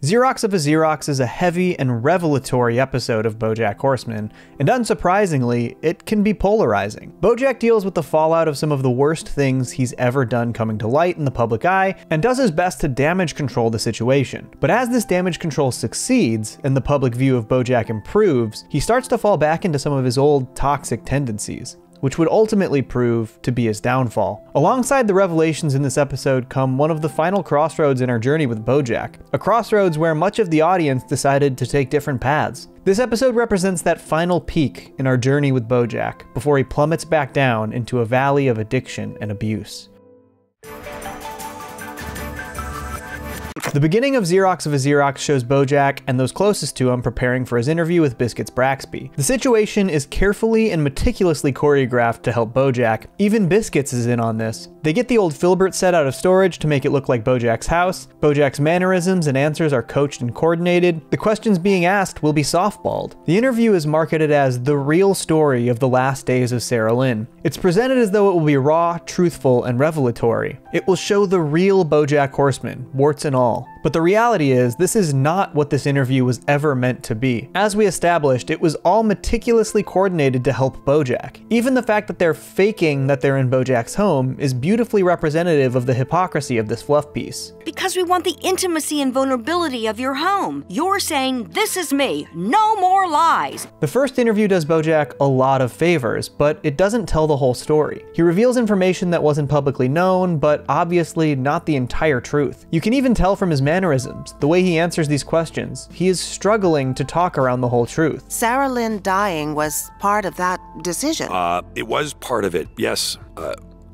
Xerox of a Xerox is a heavy and revelatory episode of BoJack Horseman, and unsurprisingly, it can be polarizing. BoJack deals with the fallout of some of the worst things he's ever done coming to light in the public eye, and does his best to damage control the situation. But as this damage control succeeds, and the public view of BoJack improves, he starts to fall back into some of his old toxic tendencies, which would ultimately prove to be his downfall. Alongside the revelations in this episode come one of the final crossroads in our journey with BoJack, a crossroads where much of the audience decided to take different paths. This episode represents that final peak in our journey with BoJack, before he plummets back down into a valley of addiction and abuse. The beginning of Xerox of a Xerox shows BoJack and those closest to him preparing for his interview with Biscuits Braxby. The situation is carefully and meticulously choreographed to help BoJack. Even Biscuits is in on this. They get the old Filbert set out of storage to make it look like BoJack's house. BoJack's mannerisms and answers are coached and coordinated. The questions being asked will be softballed. The interview is marketed as the real story of the last days of Sarah Lynn. It's presented as though it will be raw, truthful, and revelatory. It will show the real BoJack Horseman, warts and all. But the reality is, this is not what this interview was ever meant to be. As we established, it was all meticulously coordinated to help BoJack. Even the fact that they're faking that they're in BoJack's home is beautifully representative of the hypocrisy of this fluff piece. Because we want the intimacy and vulnerability of your home. You're saying, this is me, no more lies. The first interview does BoJack a lot of favors, but it doesn't tell the whole story. He reveals information that wasn't publicly known, but obviously not the entire truth. You can even tell from his mannerisms, the way he answers these questions. He is struggling to talk around the whole truth. Sarah Lynn dying was part of that decision. It was part of it, yes.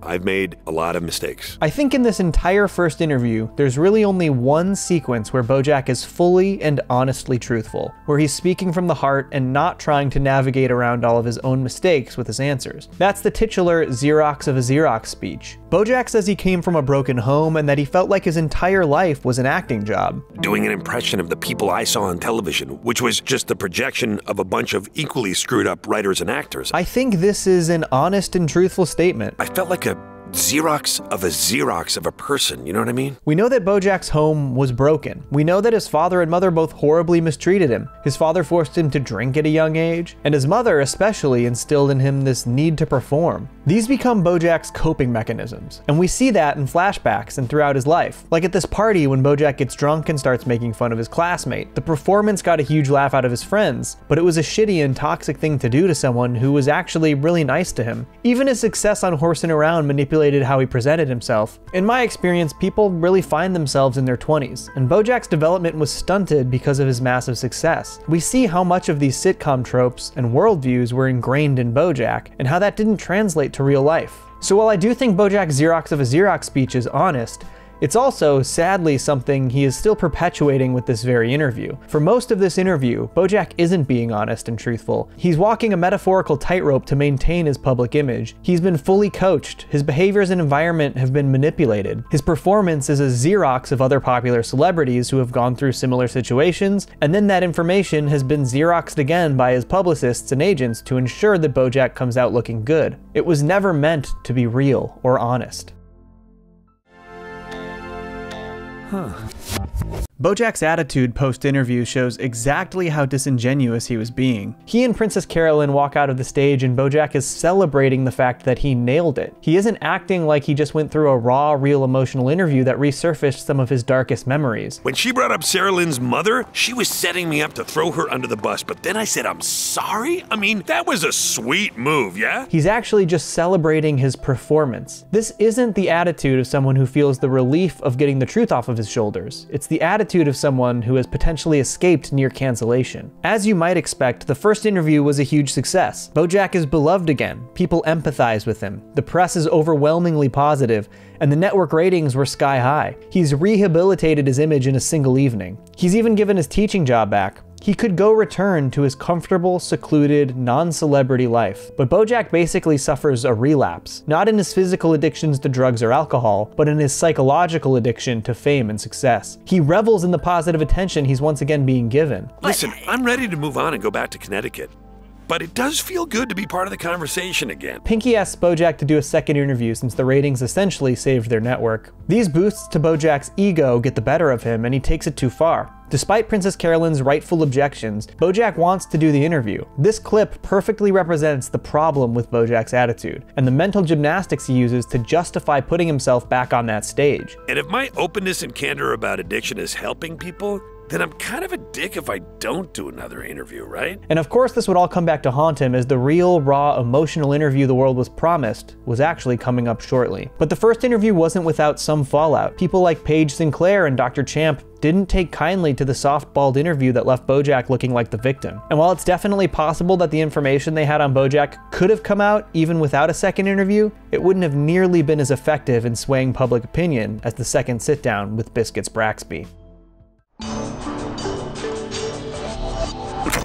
I've made a lot of mistakes. I think in this entire first interview, there's really only one sequence where BoJack is fully and honestly truthful, where he's speaking from the heart and not trying to navigate around all of his own mistakes with his answers. That's the titular Xerox of a Xerox speech. BoJack says he came from a broken home and that he felt like his entire life was an acting job. Doing an impression of the people I saw on television, which was just the projection of a bunch of equally screwed up writers and actors. I think this is an honest and truthful statement. I felt like a Xerox of a person, you know what I mean? We know that BoJack's home was broken. We know that his father and mother both horribly mistreated him. His father forced him to drink at a young age, and his mother especially instilled in him this need to perform. These become BoJack's coping mechanisms, and we see that in flashbacks and throughout his life. Like at this party when BoJack gets drunk and starts making fun of his classmate. The performance got a huge laugh out of his friends, but it was a shitty and toxic thing to do to someone who was actually really nice to him. Even his success on Horsing Around manipulated how he presented himself. In my experience, people really find themselves in their 20s, and BoJack's development was stunted because of his massive success. We see how much of these sitcom tropes and worldviews were ingrained in BoJack, and how that didn't translate to real life. So while I do think BoJack's Xerox of a Xerox speech is honest, it's also, sadly, something he is still perpetuating with this very interview. For most of this interview, BoJack isn't being honest and truthful. He's walking a metaphorical tightrope to maintain his public image. He's been fully coached. His behaviors and environment have been manipulated. His performance is a Xerox of other popular celebrities who have gone through similar situations, and then that information has been Xeroxed again by his publicists and agents to ensure that BoJack comes out looking good. It was never meant to be real or honest. BoJack's attitude post-interview shows exactly how disingenuous he was being. He and Princess Carolyn walk out of the stage and BoJack is celebrating the fact that he nailed it. He isn't acting like he just went through a raw, real emotional interview that resurfaced some of his darkest memories. When she brought up Sarah Lynn's mother, she was setting me up to throw her under the bus, but then I said, I'm sorry? I mean, that was a sweet move, yeah? He's actually just celebrating his performance. This isn't the attitude of someone who feels the relief of getting the truth off of his shoulders. It's the attitude of someone who has potentially escaped near cancellation. As you might expect, the first interview was a huge success. BoJack is beloved again. People empathize with him. The press is overwhelmingly positive, and the network ratings were sky high. He's rehabilitated his image in a single evening. He's even given his teaching job back. He could go return to his comfortable, secluded, non-celebrity life. But BoJack basically suffers a relapse, not in his physical addictions to drugs or alcohol, but in his psychological addiction to fame and success. He revels in the positive attention he's once again being given. Listen, I'm ready to move on and go back to Connecticut. but it does feel good to be part of the conversation again. Pinky asks BoJack to do a second interview since the ratings essentially saved their network. These boosts to BoJack's ego get the better of him, and he takes it too far. Despite Princess Carolyn's rightful objections, BoJack wants to do the interview. This clip perfectly represents the problem with BoJack's attitude, and the mental gymnastics he uses to justify putting himself back on that stage. And if my openness and candor about addiction is helping people, then I'm kind of a dick if I don't do another interview, right? And of course this would all come back to haunt him, as the real, raw, emotional interview the world was promised was actually coming up shortly. But the first interview wasn't without some fallout. People like Paige Sinclair and Dr. Champ didn't take kindly to the soft-balled interview that left BoJack looking like the victim. And while it's definitely possible that the information they had on BoJack could have come out even without a second interview, it wouldn't have nearly been as effective in swaying public opinion as the second sit-down with Biscuits Braxby.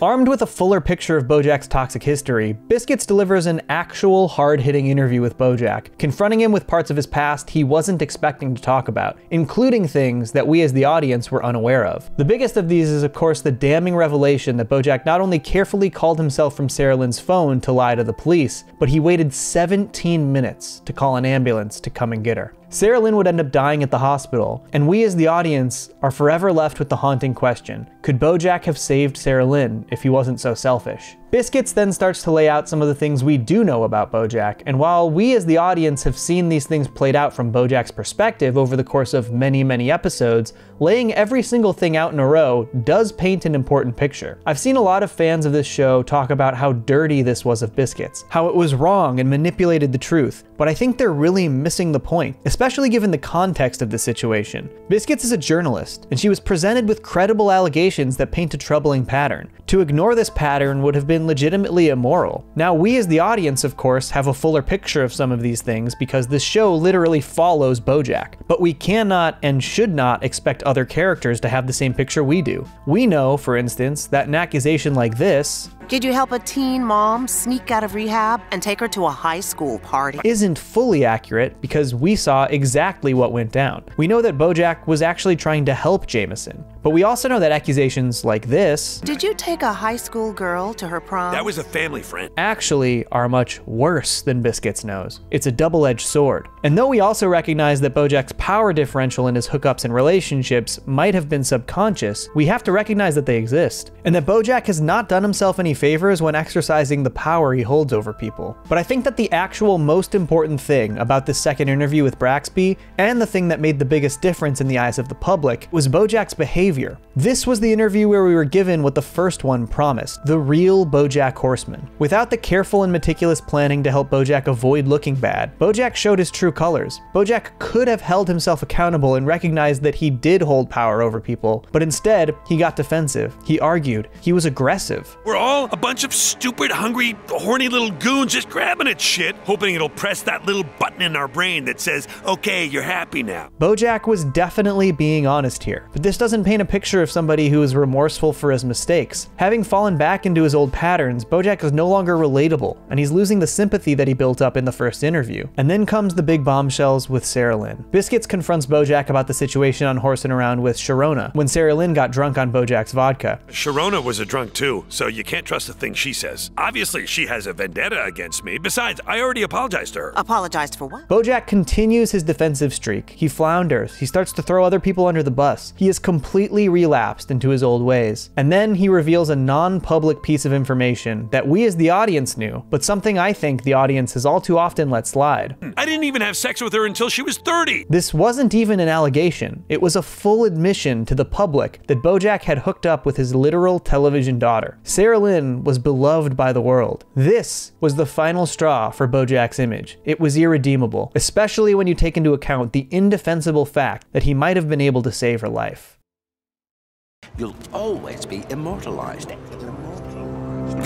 Armed with a fuller picture of BoJack's toxic history, Biscuits delivers an actual hard-hitting interview with BoJack, confronting him with parts of his past he wasn't expecting to talk about, including things that we as the audience were unaware of. The biggest of these is of course the damning revelation that BoJack not only carefully called himself from Sarah Lynn's phone to lie to the police, but he waited 17 minutes to call an ambulance to come and get her. Sarah Lynn would end up dying at the hospital, and we as the audience are forever left with the haunting question: could BoJack have saved Sarah Lynn if he wasn't so selfish? Biscuits then starts to lay out some of the things we do know about BoJack, and while we as the audience have seen these things played out from BoJack's perspective over the course of many episodes, laying every single thing out in a row does paint an important picture. I've seen a lot of fans of this show talk about how dirty this was of Biscuits, how it was wrong and manipulated the truth, but I think they're really missing the point, especially given the context of the situation. Biscuits is a journalist, and she was presented with credible allegations that paint a troubling pattern. To ignore this pattern would have been legitimately immoral. Now we as the audience, of course, have a fuller picture of some of these things because this show literally follows BoJack, but we cannot and should not expect other characters to have the same picture we do. We know, for instance, that an accusation like this, "Did you help a teen mom sneak out of rehab and take her to a high school party?" isn't fully accurate because we saw exactly what went down. We know that BoJack was actually trying to help Jameson, but we also know that accusations like this, "Did you take a high school girl to her prom?" That was a family friend. actually are much worse than Biscuits knows. It's a double-edged sword. And though we also recognize that BoJack's power differential in his hookups and relationships might have been subconscious, we have to recognize that they exist, and that BoJack has not done himself any favors when exercising the power he holds over people. But I think that the actual most important thing about this second interview with Braxby, and the thing that made the biggest difference in the eyes of the public, was BoJack's behavior. This was the interview where we were given what the first one promised, the real BoJack Horseman. Without the careful and meticulous planning to help BoJack avoid looking bad, BoJack showed his true colors. BoJack could have held himself accountable and recognized that he did hold power over people, but instead, he got defensive. He argued. He was aggressive. We're all a bunch of stupid, hungry, horny little goons just grabbing at shit, hoping it'll press that little button in our brain that says, okay, you're happy now. BoJack was definitely being honest here, but this doesn't paint a picture of somebody who is remorseful for his mistakes. Having fallen back into his old patterns, BoJack is no longer relatable, and he's losing the sympathy that he built up in the first interview. And then comes the big bombshells with Sarah Lynn. Biscuits confronts BoJack about the situation on Horsing Around with Sharona when Sarah Lynn got drunk on BoJack's vodka. Sharona was a drunk too, so you can't trust a thing she says. Obviously, she has a vendetta against me. Besides, I already apologized to her. Apologized for what? BoJack continues his defensive streak. He flounders. He starts to throw other people under the bus. He has completely relapsed into his old ways. And then he reveals a non-public piece of information that we as the audience knew, but something I think the audience has all too often let slide. I didn't even have sex with her until she was 30. This wasn't even an allegation. It was a full admission to the public that BoJack had hooked up with his literal television daughter. Sarah Lynn was beloved by the world. This was the final straw for BoJack's image. It was irredeemable, especially when you take into account the indefensible fact that he might have been able to save her life. You'll always be immortalized.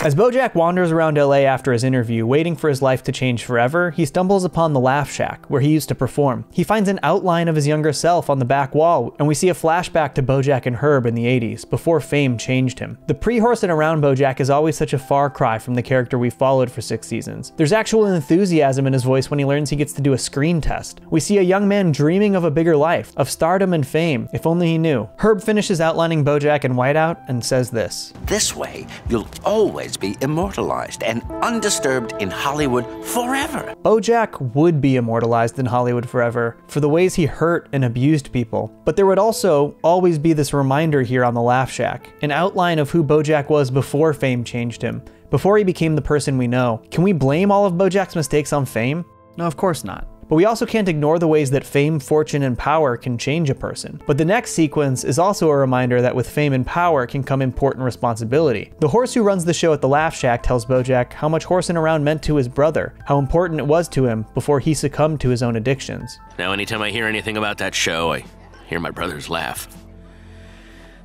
As BoJack wanders around LA after his interview, waiting for his life to change forever, he stumbles upon the Laugh Shack, where he used to perform. He finds an outline of his younger self on the back wall, and we see a flashback to BoJack and Herb in the 80s, before fame changed him. The pre-Horsing Around BoJack is always such a far cry from the character we followed for 6 seasons. There's actual enthusiasm in his voice when he learns he gets to do a screen test. We see a young man dreaming of a bigger life, of stardom and fame, if only he knew. Herb finishes outlining BoJack in whiteout and says this: This way, you'll always always be immortalized and undisturbed in Hollywood forever. BoJack would be immortalized in Hollywood forever for the ways he hurt and abused people, but there would also always be this reminder here on the Laugh Shack, an outline of who BoJack was before fame changed him, before he became the person we know. Can we blame all of BoJack's mistakes on fame? No, of course not. But we also can't ignore the ways that fame, fortune, and power can change a person. But the next sequence is also a reminder that with fame and power can come important responsibility. The horse who runs the show at the Laugh Shack tells BoJack how much horsing around meant to his brother, how important it was to him before he succumbed to his own addictions. Now anytime I hear anything about that show, I hear my brothers laugh.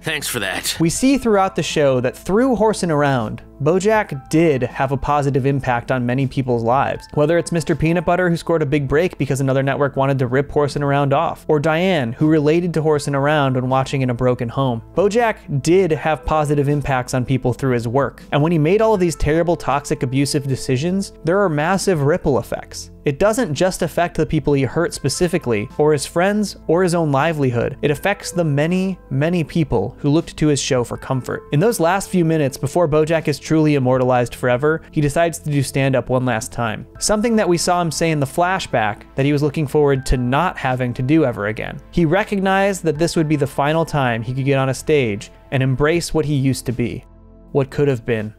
Thanks for that. We see throughout the show that through horsing around, BoJack did have a positive impact on many people's lives. Whether it's Mr. Peanut Butter, who scored a big break because another network wanted to rip horsing around off, or Diane, who related to horsing around when watching in a broken home. BoJack did have positive impacts on people through his work. And when he made all of these terrible, toxic, abusive decisions, there are massive ripple effects. It doesn't just affect the people he hurt specifically, or his friends, or his own livelihood. It affects the many, many people who looked to his show for comfort. In those last few minutes before BoJack is truly immortalized forever, he decides to do stand-up one last time. Something that we saw him say in the flashback that he was looking forward to not having to do ever again. He recognized that this would be the final time he could get on a stage and embrace what he used to be, what could have been.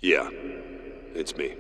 Yeah, it's me.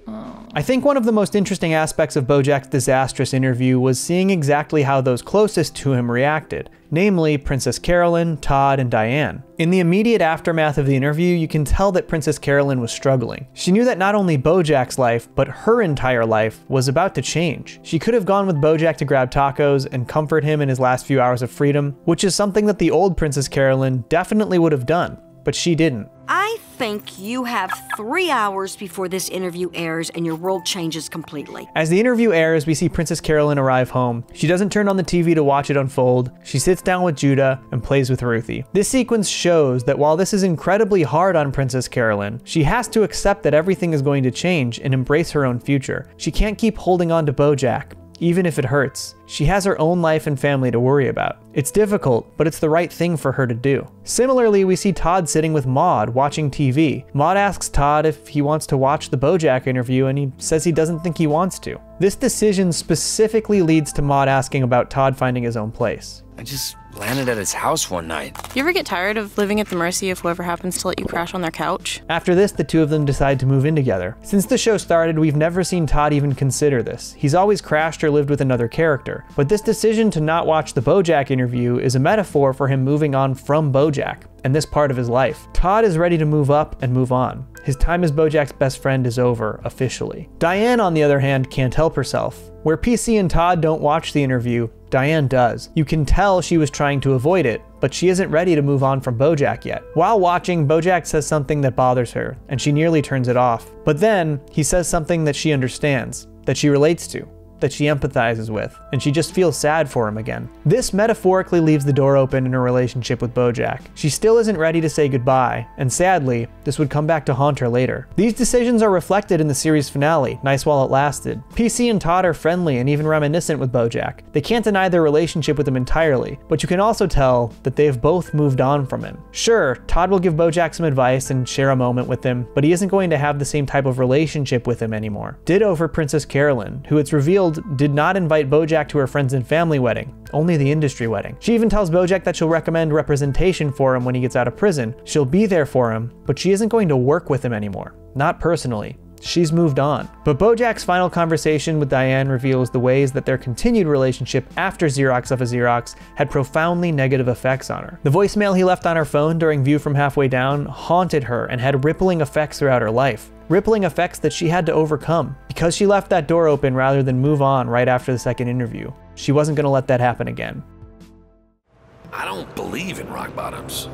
I think one of the most interesting aspects of BoJack's disastrous interview was seeing exactly how those closest to him reacted, namely Princess Carolyn, Todd, and Diane. In the immediate aftermath of the interview, you can tell that Princess Carolyn was struggling. She knew that not only BoJack's life, but her entire life was about to change. She could have gone with BoJack to grab tacos and comfort him in his last few hours of freedom, which is something that the old Princess Carolyn definitely would have done, but she didn't. I think you have 3 hours before this interview airs and your world changes completely. As the interview airs, we see Princess Carolyn arrive home. She doesn't turn on the TV to watch it unfold. She sits down with Judah and plays with Ruthie. This sequence shows that while this is incredibly hard on Princess Carolyn, she has to accept that everything is going to change and embrace her own future. She can't keep holding on to BoJack, even if it hurts. She has her own life and family to worry about. It's difficult, but it's the right thing for her to do. Similarly, we see Todd sitting with Maude watching TV. Maude asks Todd if he wants to watch the BoJack interview, and he says he doesn't think he wants to. This decision specifically leads to Maude asking about Todd finding his own place. I just landed at his house one night. You ever get tired of living at the mercy of whoever happens to let you crash on their couch? After this, the two of them decide to move in together. Since the show started, we've never seen Todd even consider this. He's always crashed or lived with another character. But this decision to not watch the BoJack interview is a metaphor for him moving on from BoJack and this part of his life. Todd is ready to move up and move on. His time as BoJack's best friend is over, officially. Diane, on the other hand, can't help herself. Where PC and Todd don't watch the interview, Diane does. You can tell she was trying to avoid it, but she isn't ready to move on from BoJack yet. While watching, BoJack says something that bothers her, and she nearly turns it off. But then, he says something that she understands, that she relates to, that she empathizes with, and she just feels sad for him again. This metaphorically leaves the door open in her relationship with BoJack. She still isn't ready to say goodbye, and sadly, this would come back to haunt her later. These decisions are reflected in the series finale, Nice While It Lasted. PC and Todd are friendly and even reminiscent with BoJack. They can't deny their relationship with him entirely, but you can also tell that they have both moved on from him. Sure, Todd will give BoJack some advice and share a moment with him, but he isn't going to have the same type of relationship with him anymore. Ditto for Princess Carolyn, who it's revealed did not invite BoJack to her friends and family wedding, only the industry wedding. She even tells BoJack that she'll recommend representation for him when he gets out of prison. She'll be there for him, but she isn't going to work with him anymore. Not personally. She's moved on. But BoJack's final conversation with Diane reveals the ways that their continued relationship after Xerox of a Xerox had profoundly negative effects on her. The voicemail he left on her phone during View from Halfway Down haunted her and had rippling effects throughout her life. Rippling effects that she had to overcome. Because she left that door open rather than move on right after the second interview. She wasn't gonna let that happen again. I don't believe in rock bottoms.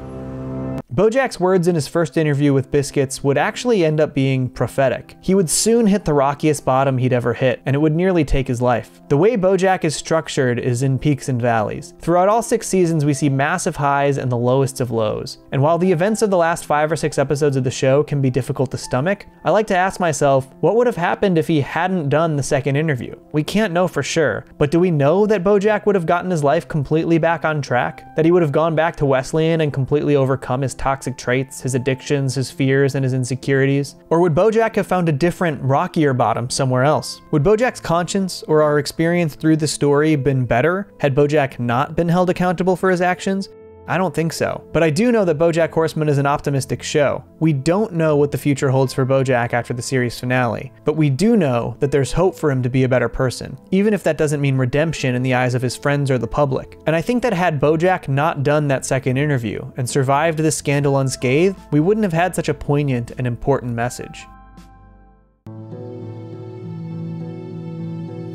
BoJack's words in his first interview with Biscuits would actually end up being prophetic. He would soon hit the rockiest bottom he'd ever hit, and it would nearly take his life. The way BoJack is structured is in peaks and valleys. Throughout all 6 seasons, we see massive highs and the lowest of lows. And while the events of the last 5 or 6 episodes of the show can be difficult to stomach, I like to ask myself, what would have happened if he hadn't done the second interview? We can't know for sure, but do we know that BoJack would have gotten his life completely back on track? That he would have gone back to Wesleyan and completely overcome his toxic traits, his addictions, his fears, and his insecurities? Or would BoJack have found a different, rockier bottom somewhere else? Would BoJack's conscience or our experience through the story been better had BoJack not been held accountable for his actions? I don't think so. But I do know that BoJack Horseman is an optimistic show. We don't know what the future holds for BoJack after the series finale, but we do know that there's hope for him to be a better person, even if that doesn't mean redemption in the eyes of his friends or the public. And I think that had BoJack not done that second interview and survived this scandal unscathed, we wouldn't have had such a poignant and important message.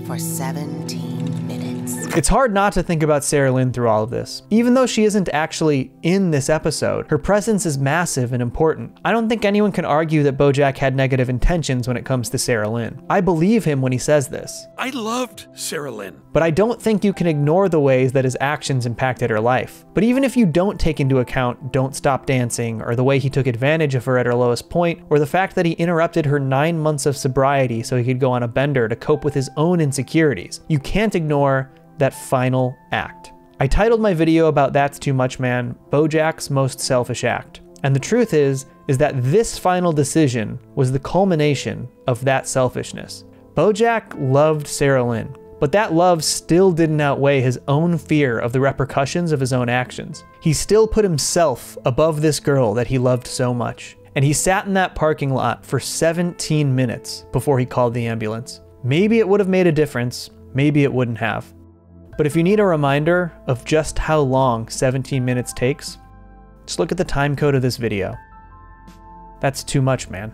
For 17 minutes. It's hard not to think about Sarah Lynn through all of this. Even though she isn't actually in this episode, her presence is massive and important. I don't think anyone can argue that BoJack had negative intentions when it comes to Sarah Lynn. I believe him when he says this. I loved Sarah Lynn. But I don't think you can ignore the ways that his actions impacted her life. But even if you don't take into account Don't Stop Dancing, or the way he took advantage of her at her lowest point, or the fact that he interrupted her 9 months of sobriety so he could go on a bender to cope with his own insecurities, you can't ignore that final act. I titled my video about That's Too Much Man, BoJack's Most Selfish Act. And the truth is that this final decision was the culmination of that selfishness. BoJack loved Sarah Lynn, but that love still didn't outweigh his own fear of the repercussions of his own actions. He still put himself above this girl that he loved so much. And he sat in that parking lot for 17 minutes before he called the ambulance. Maybe it would have made a difference, maybe it wouldn't have. But if you need a reminder of just how long 17 minutes takes, just look at the time code of this video. That's too much, man.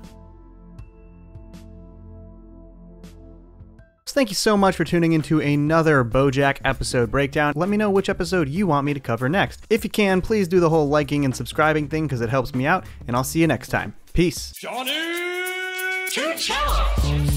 Thank you so much for tuning into another BoJack episode breakdown. Let me know which episode you want me to cover next. If you can, please do the whole liking and subscribing thing because it helps me out, and I'll see you next time. Peace. Johnny! Two challenge!